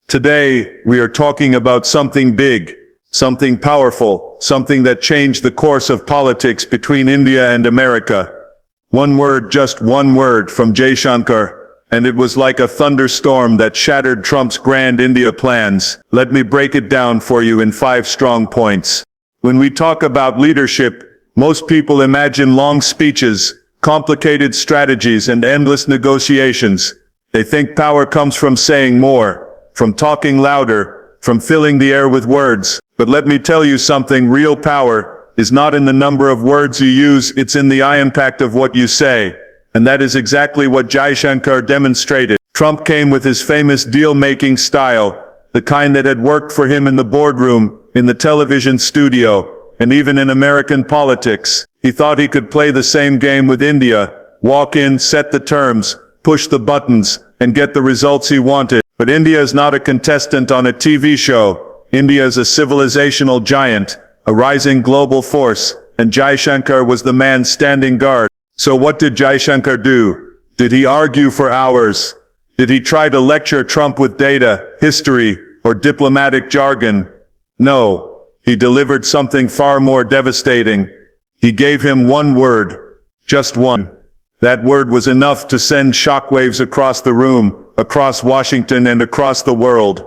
Today, we are talking about something big, something powerful, something that changed the course of politics between India and America. One word, just one word from Jaishankar, and it was like a thunderstorm that shattered Trump's grand India plans. Let me break it down for you in 5 strong points. When we talk about leadership, most people imagine long speeches, complicated strategies, and endless negotiations. They think power comes from saying more, from talking louder, from filling the air with words. But let me tell you something, real power is not in the number of words you use, it's in the impact of what you say. And that is exactly what Jaishankar demonstrated. Trump came with his famous deal-making style, the kind that had worked for him in the boardroom, in the television studio, and even in American politics. He thought he could play the same game with India, walk in, set the terms, push the buttons, and get the results he wanted. But India is not a contestant on a TV show. India is a civilizational giant, a rising global force, and Jaishankar was the man standing guard. So what did Jaishankar do? Did he argue for hours? Did he try to lecture Trump with data, history, or diplomatic jargon? No. He delivered something far more devastating. He gave him one word. Just one. That word was enough to send shockwaves across the room, across Washington, and across the world.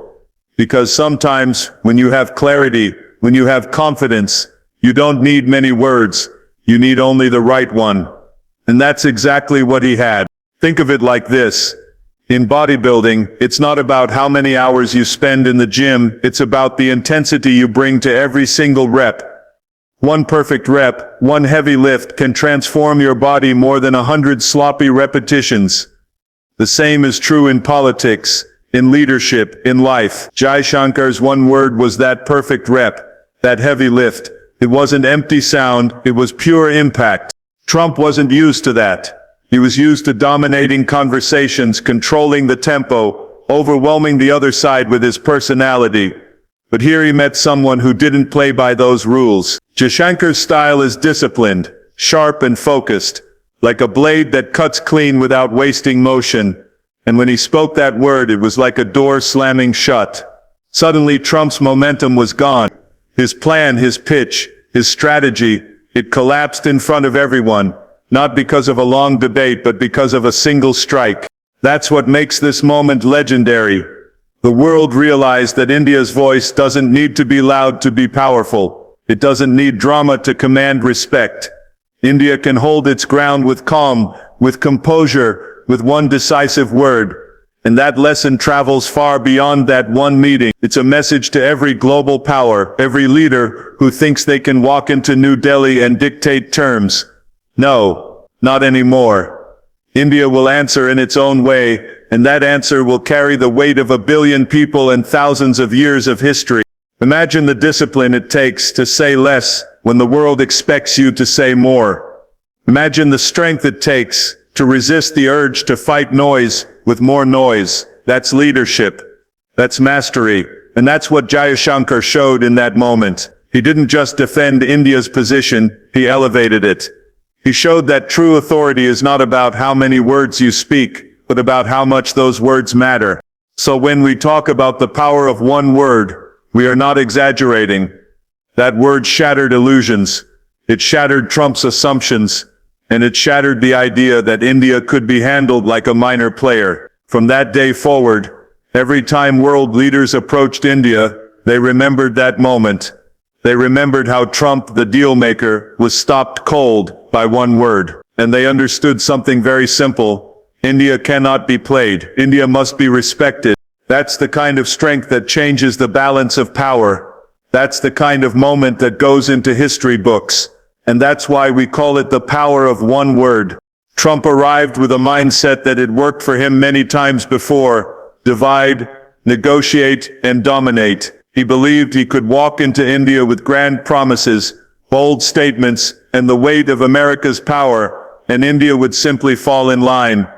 Because sometimes, when you have clarity, when you have confidence, you don't need many words. You need only the right one. And that's exactly what he had. Think of it like this. In bodybuilding, it's not about how many hours you spend in the gym, it's about the intensity you bring to every single rep. One perfect rep, one heavy lift can transform your body more than 100 sloppy repetitions. The same is true in politics, in leadership, in life. Jaishankar's one word was that perfect rep, that heavy lift. It wasn't empty sound, it was pure impact. Trump wasn't used to that. He was used to dominating conversations, controlling the tempo, overwhelming the other side with his personality. But here he met someone who didn't play by those rules. Jaishankar's style is disciplined, sharp and focused, like a blade that cuts clean without wasting motion. And when he spoke that word, it was like a door slamming shut. Suddenly Trump's momentum was gone. His plan, his pitch, his strategy, it collapsed in front of everyone, not because of a long debate, but because of a single strike. That's what makes this moment legendary. The world realized that India's voice doesn't need to be loud to be powerful. It doesn't need drama to command respect. India can hold its ground with calm, with composure, with one decisive word. And that lesson travels far beyond that one meeting. It's a message to every global power, every leader who thinks they can walk into New Delhi and dictate terms. No, not anymore. India will answer in its own way, and that answer will carry the weight of 1 billion people and thousands of years of history. Imagine the discipline it takes to say less when the world expects you to say more. Imagine the strength it takes to resist the urge to fight noise with more noise. That's leadership. That's mastery. And that's what Jaishankar showed in that moment. He didn't just defend India's position, he elevated it. He showed that true authority is not about how many words you speak, but about how much those words matter. So when we talk about the power of one word, we are not exaggerating. That word shattered illusions. It shattered Trump's assumptions. And it shattered the idea that India could be handled like a minor player. From that day forward, every time world leaders approached India, they remembered that moment. They remembered how Trump, the deal maker, was stopped cold by one word. And they understood something very simple. India cannot be played. India must be respected. That's the kind of strength that changes the balance of power. That's the kind of moment that goes into history books. And that's why we call it the power of one word. Trump arrived with a mindset that had worked for him many times before. Divide, negotiate, and dominate. He believed he could walk into India with grand promises, bold statements, and the weight of America's power, and India would simply fall in line.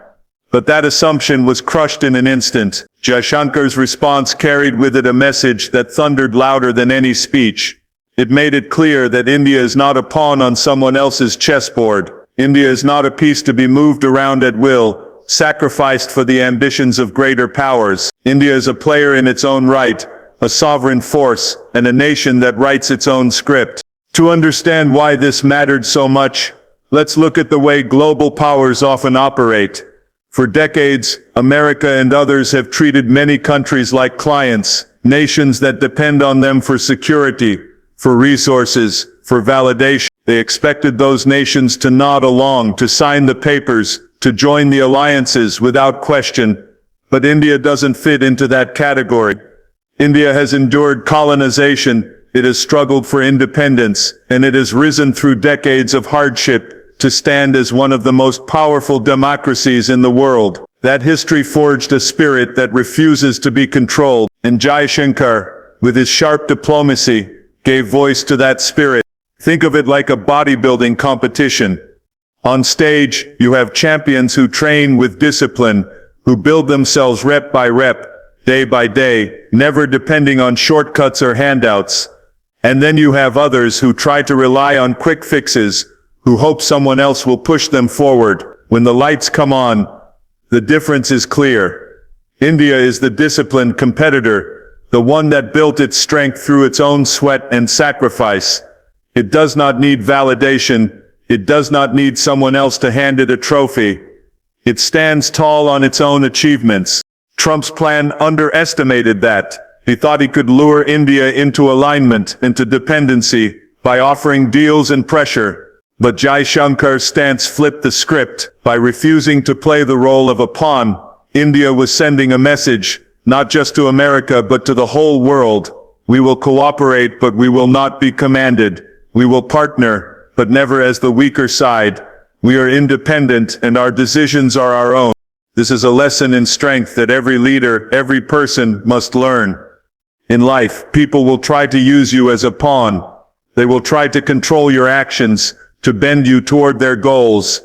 But that assumption was crushed in an instant. Jaishankar's response carried with it a message that thundered louder than any speech. It made it clear that India is not a pawn on someone else's chessboard. India is not a piece to be moved around at will. sacrificed for the ambitions of greater powers. India is a player in its own right, a sovereign force, and a nation that writes its own script. To understand why this mattered so much, let's look at the way global powers often operate. For decades, America and others have treated many countries like clients, nations that depend on them for security, for resources, for validation. They expected those nations to nod along, to sign the papers, to join the alliances without question. But India doesn't fit into that category. India has endured colonization, it has struggled for independence, and it has risen through decades of hardship to stand as one of the most powerful democracies in the world. That history forged a spirit that refuses to be controlled, and Jaishankar, with his sharp diplomacy, gave voice to that spirit. Think of it like a bodybuilding competition. On stage, you have champions who train with discipline, who build themselves rep by rep, day by day, never depending on shortcuts or handouts. And then you have others who try to rely on quick fixes, who hope someone else will push them forward. When the lights come on, the difference is clear. India is the disciplined competitor, the one that built its strength through its own sweat and sacrifice. It does not need validation. It does not need someone else to hand it a trophy. It stands tall on its own achievements. Trump's plan underestimated that. He thought he could lure India into alignment, into dependency, by offering deals and pressure. But Jaishankar's stance flipped the script. By refusing to play the role of a pawn, India was sending a message, not just to America but to the whole world. We will cooperate, but we will not be commanded. We will partner, but never as the weaker side. We are independent, and our decisions are our own. This is a lesson in strength that every leader, every person must learn. In life, people will try to use you as a pawn. They will try to control your actions, to bend you toward their goals.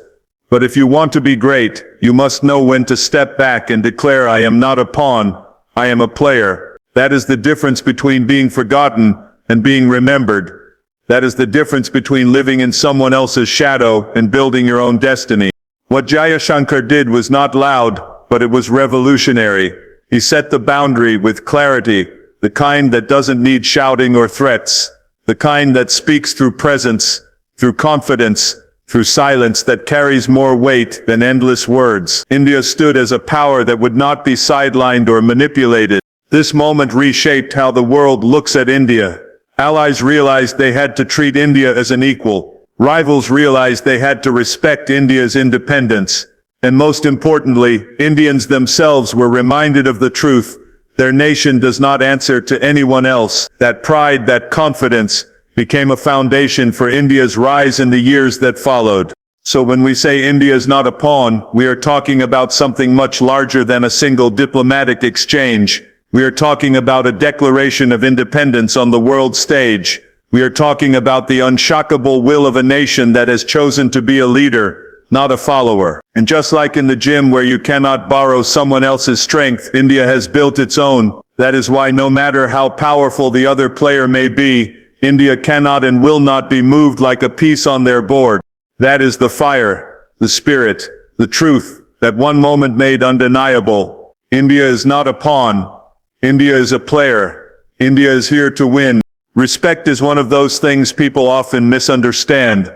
But if you want to be great, you must know when to step back and declare, I am not a pawn, I am a player. That is the difference between being forgotten and being remembered. That is the difference between living in someone else's shadow and building your own destiny. What Jaishankar did was not loud, but it was revolutionary. He set the boundary with clarity, the kind that doesn't need shouting or threats, the kind that speaks through presence, through confidence, through silence that carries more weight than endless words. India stood as a power that would not be sidelined or manipulated. This moment reshaped how the world looks at India. Allies realized they had to treat India as an equal. Rivals realized they had to respect India's independence. And most importantly, Indians themselves were reminded of the truth. Their nation does not answer to anyone else. That pride, that confidence, became a foundation for India's rise in the years that followed. So when we say India is not a pawn, we are talking about something much larger than a single diplomatic exchange. We are talking about a declaration of independence on the world stage. We are talking about the unshockable will of a nation that has chosen to be a leader, not a follower. And just like in the gym where you cannot borrow someone else's strength, India has built its own. That is why no matter how powerful the other player may be, India cannot and will not be moved like a piece on their board. That is the fire, the spirit, the truth, that one moment made undeniable. India is not a pawn. India is a player. India is here to win. Respect is one of those things people often misunderstand.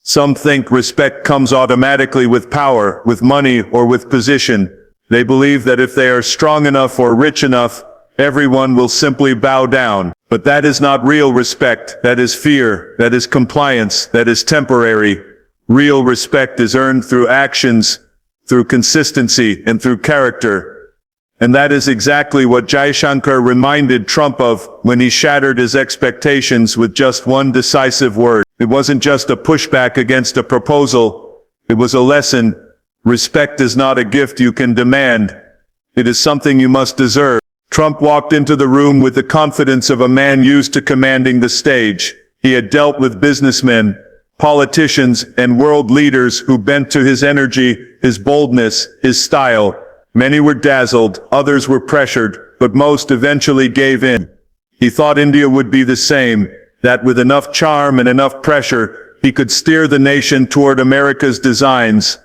Some think respect comes automatically with power, with money, or with position. They believe that if they are strong enough or rich enough, everyone will simply bow down. But that is not real respect. That is fear. That is compliance. That is temporary. Real respect is earned through actions, through consistency, and through character. And that is exactly what Jaishankar reminded Trump of when he shattered his expectations with just one decisive word. It wasn't just a pushback against a proposal. It was a lesson. Respect is not a gift you can demand. It is something you must deserve. Trump walked into the room with the confidence of a man used to commanding the stage. He had dealt with businessmen, politicians, and world leaders who bent to his energy, his boldness, his style. Many were dazzled, others were pressured, but most eventually gave in. He thought India would be the same, that with enough charm and enough pressure, he could steer the nation toward America's designs.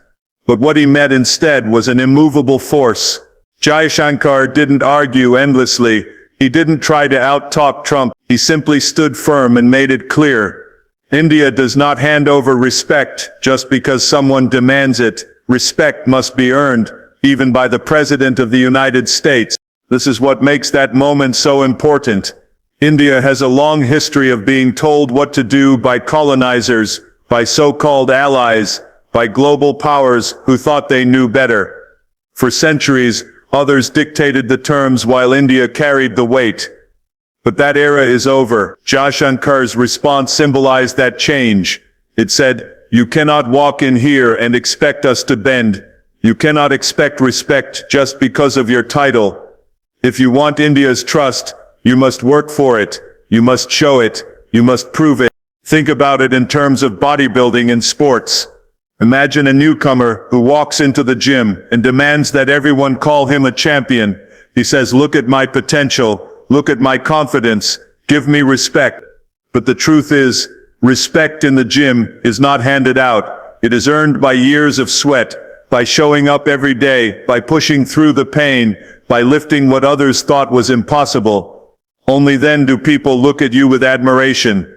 But what he met instead was an immovable force. Jaishankar didn't argue endlessly. He didn't try to out-talk Trump. He simply stood firm and made it clear. India does not hand over respect just because someone demands it. Respect must be earned, even by the President of the United States. This is what makes that moment so important. India has a long history of being told what to do by colonizers, by so-called allies, by global powers who thought they knew better. For centuries, others dictated the terms while India carried the weight. But that era is over. Jaishankar's response symbolized that change. It said, "You cannot walk in here and expect us to bend. You cannot expect respect just because of your title. If you want India's trust, you must work for it. You must show it. You must prove it." Think about it in terms of bodybuilding and sports. Imagine a newcomer who walks into the gym and demands that everyone call him a champion. He says, "Look at my potential. Look at my confidence. Give me respect." But the truth is, respect in the gym is not handed out. It is earned by years of sweat, by showing up every day, by pushing through the pain, by lifting what others thought was impossible. Only then do people look at you with admiration.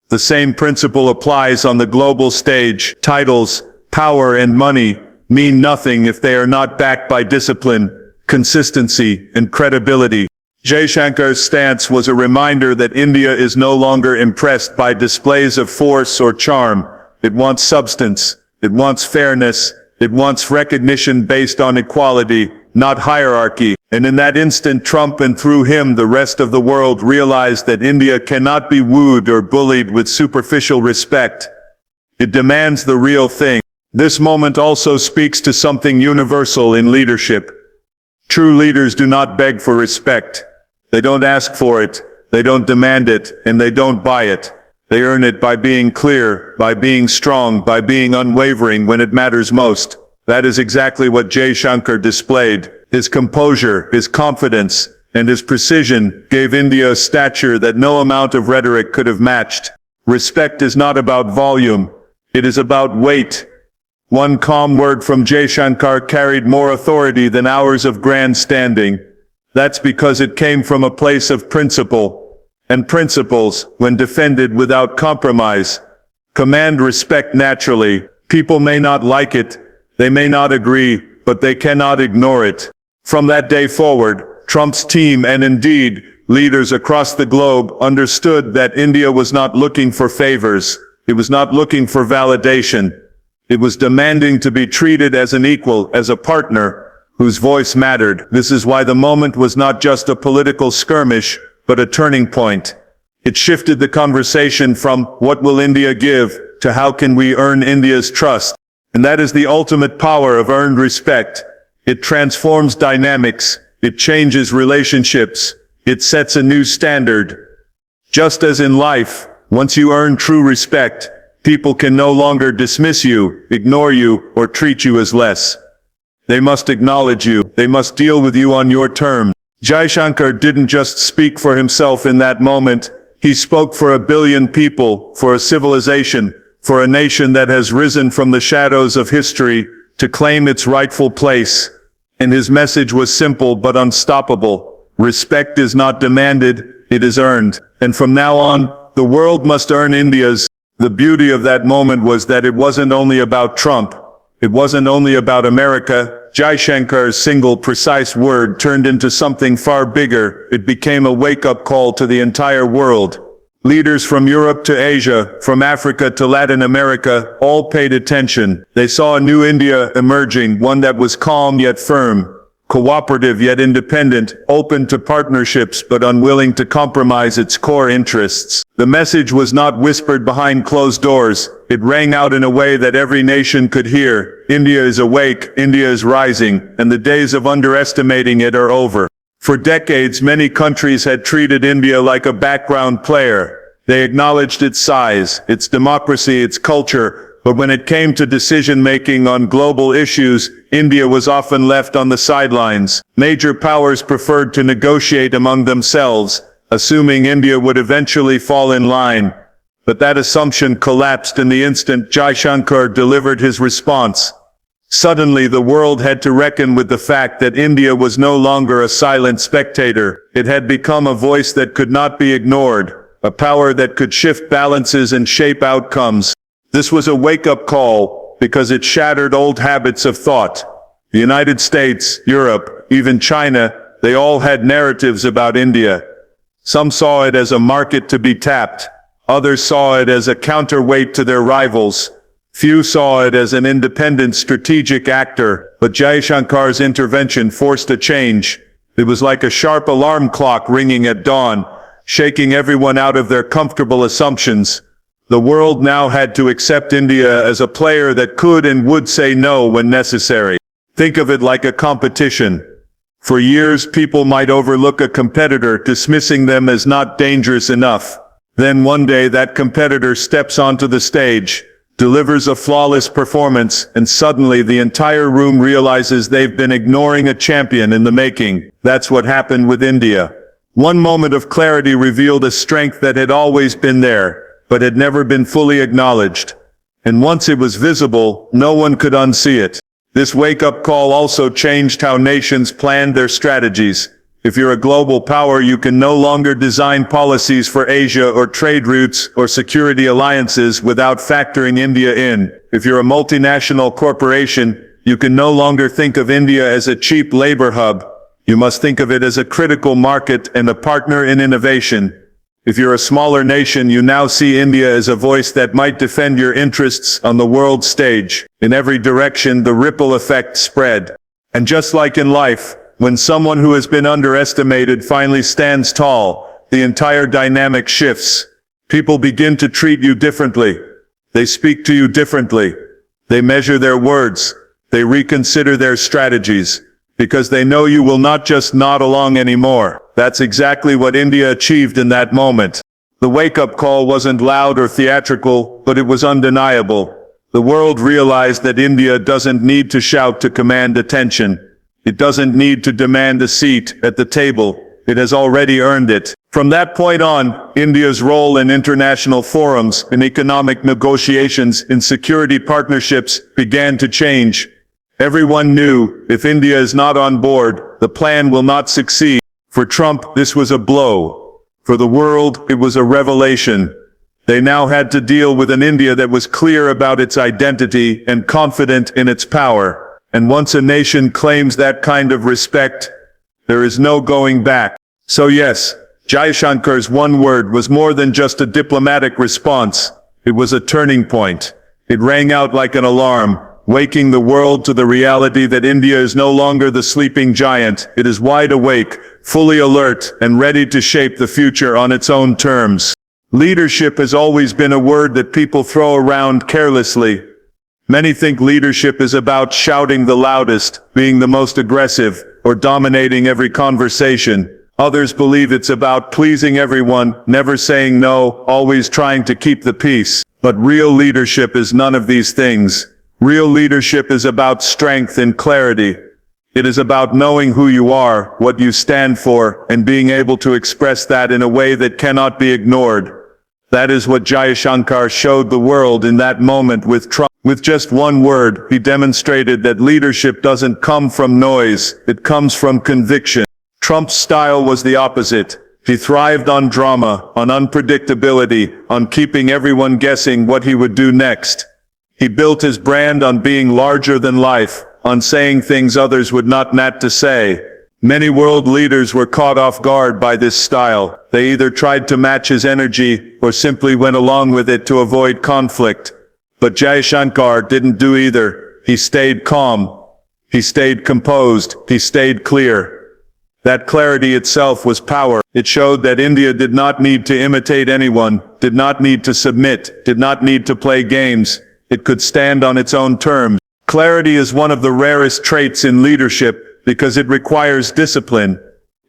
The same principle applies on the global stage. Titles, power, and money mean nothing if they are not backed by discipline, consistency, and credibility. Jaishankar's stance was a reminder that India is no longer impressed by displays of force or charm. It wants substance. It wants fairness. It wants recognition based on equality, not hierarchy. And in that instant, Trump and through him the rest of the world realized that India cannot be wooed or bullied with superficial respect. It demands the real thing. This moment also speaks to something universal in leadership. True leaders do not beg for respect. They don't ask for it. They don't demand it, and they don't buy it. They earn it by being clear, by being strong, by being unwavering when it matters most. That is exactly what Jaishankar displayed. His composure, his confidence, and his precision gave India a stature that no amount of rhetoric could have matched. Respect is not about volume. It is about weight. One calm word from Jaishankar carried more authority than hours of grandstanding. That's because it came from a place of principle. And principles, when defended without compromise, command respect naturally. People may not like it, they may not agree, but they cannot ignore it. From that day forward, Trump's team and indeed, leaders across the globe understood that India was not looking for favors. It was not looking for validation. It was demanding to be treated as an equal, as a partner, whose voice mattered. This is why the moment was not just a political skirmish, but a turning point. It shifted the conversation from "what will India give" to "how can we earn India's trust?" And that is the ultimate power of earned respect. It transforms dynamics. It changes relationships. It sets a new standard. Just as in life, once you earn true respect, people can no longer dismiss you, ignore you, or treat you as less. They must acknowledge you. They must deal with you on your terms. Jaishankar didn't just speak for himself in that moment. He spoke for a billion people, for a civilization, for a nation that has risen from the shadows of history to claim its rightful place. And his message was simple but unstoppable. Respect is not demanded, it is earned. And from now on, the world must earn India's. The beauty of that moment was that it wasn't only about Trump. It wasn't only about America. Jaishankar's single precise word turned into something far bigger. It became a wake-up call to the entire world. Leaders from Europe to Asia, from Africa to Latin America, all paid attention. They saw a new India emerging, one that was calm yet firm, cooperative yet independent, open to partnerships but unwilling to compromise its core interests. The message was not whispered behind closed doors. It rang out in a way that every nation could hear. India is awake, India is rising, and the days of underestimating it are over. For decades, many countries had treated India like a background player. They acknowledged its size, its democracy, its culture, but when it came to decision-making on global issues, India was often left on the sidelines. Major powers preferred to negotiate among themselves, assuming India would eventually fall in line. But that assumption collapsed in the instant Jaishankar delivered his response. Suddenly the world had to reckon with the fact that India was no longer a silent spectator. It had become a voice that could not be ignored, a power that could shift balances and shape outcomes. This was a wake-up call, because it shattered old habits of thought. The United States, Europe, even China, they all had narratives about India. Some saw it as a market to be tapped. Others saw it as a counterweight to their rivals. Few saw it as an independent strategic actor, but Jaishankar's intervention forced a change. It was like a sharp alarm clock ringing at dawn, shaking everyone out of their comfortable assumptions. The world now had to accept India as a player that could and would say no when necessary. Think of it like a competition. For years, people might overlook a competitor, dismissing them as not dangerous enough. Then one day that competitor steps onto the stage, delivers a flawless performance, and suddenly the entire room realizes they've been ignoring a champion in the making. That's what happened with India. One moment of clarity revealed a strength that had always been there, but had never been fully acknowledged. And once it was visible, no one could unsee it. This wake-up call also changed how nations planned their strategies. If you're a global power, you can no longer design policies for Asia or trade routes or security alliances without factoring India in. If you're a multinational corporation, you can no longer think of India as a cheap labor hub. You must think of it as a critical market and a partner in innovation. If you're a smaller nation, you now see India as a voice that might defend your interests on the world stage. In every direction, the ripple effect spread. And just like in life, when someone who has been underestimated finally stands tall, the entire dynamic shifts. People begin to treat you differently. They speak to you differently. They measure their words. They reconsider their strategies. Because they know you will not just nod along anymore. That's exactly what India achieved in that moment. The wake-up call wasn't loud or theatrical, but it was undeniable. The world realized that India doesn't need to shout to command attention. It doesn't need to demand a seat at the table. It has already earned it. From that point on, India's role in international forums, in economic negotiations, in security partnerships began to change. Everyone knew, if India is not on board, the plan will not succeed. For Trump, this was a blow. For the world, it was a revelation. They now had to deal with an India that was clear about its identity and confident in its power. And once a nation claims that kind of respect, there is no going back. So yes, Jaishankar's one word was more than just a diplomatic response. It was a turning point. It rang out like an alarm, waking the world to the reality that India is no longer the sleeping giant. It is wide awake, fully alert, and ready to shape the future on its own terms. Leadership has always been a word that people throw around carelessly. Many think leadership is about shouting the loudest, being the most aggressive, or dominating every conversation. Others believe it's about pleasing everyone, never saying no, always trying to keep the peace. But real leadership is none of these things. Real leadership is about strength and clarity. It is about knowing who you are, what you stand for, and being able to express that in a way that cannot be ignored. That is what Jaishankar showed the world in that moment with Trump. With just one word, he demonstrated that leadership doesn't come from noise, it comes from conviction. Trump's style was the opposite. He thrived on drama, on unpredictability, on keeping everyone guessing what he would do next. He built his brand on being larger than life, on saying things others would not nat to say. Many world leaders were caught off guard by this style. They either tried to match his energy, or simply went along with it to avoid conflict. But Jaishankar didn't do either. He stayed calm. He stayed composed. He stayed clear. That clarity itself was power. It showed that India did not need to imitate anyone, did not need to submit, did not need to play games. It could stand on its own terms. Clarity is one of the rarest traits in leadership because it requires discipline.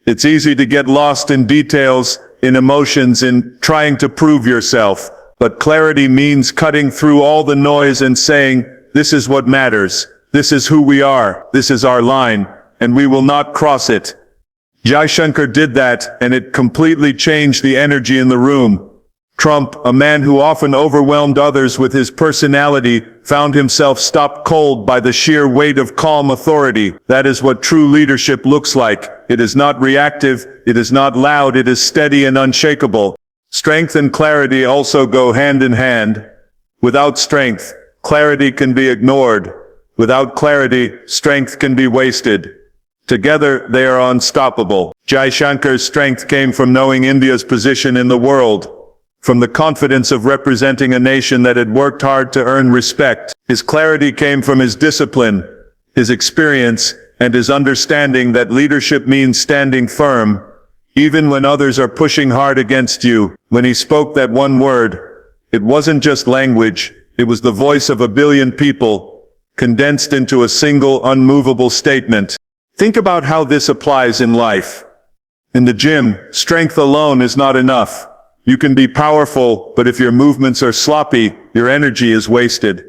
It's easy to get lost in details, in emotions, in trying to prove yourself. But clarity means cutting through all the noise and saying, this is what matters. This is who we are. This is our line, and we will not cross it. Jaishankar did that, and it completely changed the energy in the room. Trump, a man who often overwhelmed others with his personality, found himself stopped cold by the sheer weight of calm authority. That is what true leadership looks like. It is not reactive, it is not loud, it is steady and unshakable. Strength and clarity also go hand in hand. Without strength, clarity can be ignored. Without clarity, strength can be wasted. Together, they are unstoppable. Jaishankar's strength came from knowing India's position in the world, from the confidence of representing a nation that had worked hard to earn respect. His clarity came from his discipline, his experience, and his understanding that leadership means standing firm, even when others are pushing hard against you. When he spoke that one word, it wasn't just language, it was the voice of a billion people, condensed into a single unmovable statement. Think about how this applies in life. In the gym, strength alone is not enough. You can be powerful, but if your movements are sloppy, your energy is wasted.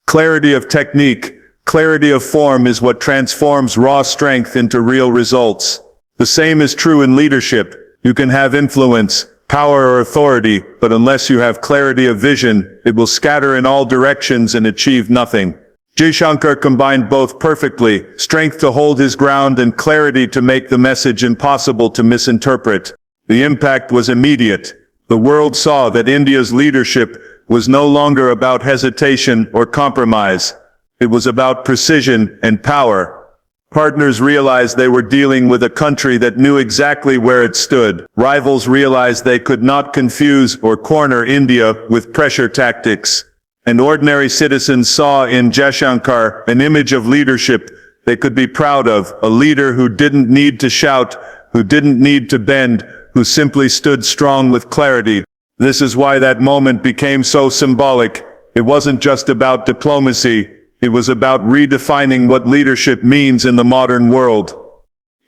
Clarity of technique, clarity of form is what transforms raw strength into real results. The same is true in leadership. You can have influence, power or authority, but unless you have clarity of vision, it will scatter in all directions and achieve nothing. Jaishankar combined both perfectly, strength to hold his ground and clarity to make the message impossible to misinterpret. The impact was immediate. The world saw that India's leadership was no longer about hesitation or compromise. It was about precision and power. Partners realized they were dealing with a country that knew exactly where it stood. Rivals realized they could not confuse or corner India with pressure tactics. And ordinary citizens saw in Jaishankar an image of leadership they could be proud of, a leader who didn't need to shout, who didn't need to bend, who simply stood strong with clarity. This is why that moment became so symbolic. It wasn't just about diplomacy, it was about redefining what leadership means in the modern world.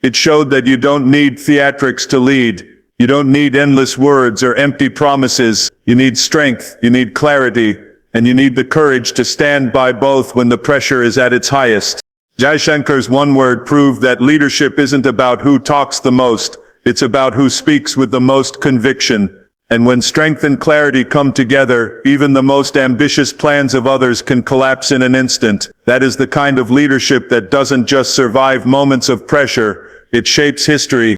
It showed that you don't need theatrics to lead. You don't need endless words or empty promises. You need strength, you need clarity, and you need the courage to stand by both when the pressure is at its highest. Jaishankar's one word proved that leadership isn't about who talks the most, it's about who speaks with the most conviction. And when strength and clarity come together, even the most ambitious plans of others can collapse in an instant. That is the kind of leadership that doesn't just survive moments of pressure, it shapes history.